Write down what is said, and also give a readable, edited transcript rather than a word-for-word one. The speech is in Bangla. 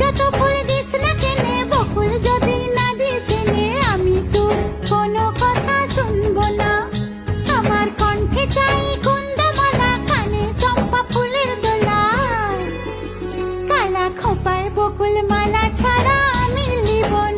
যত ফুল দিস না কেনে, বকুল যদি না দিস এনে, আমি তোর কোনো কথা শুনবো না। আমার কণ্ঠে চাই কুন্দমালা, কানে চম্পা ফুলের দোলা। কালা খোপায় বকুল মালা ছাড়া আমি লিব না।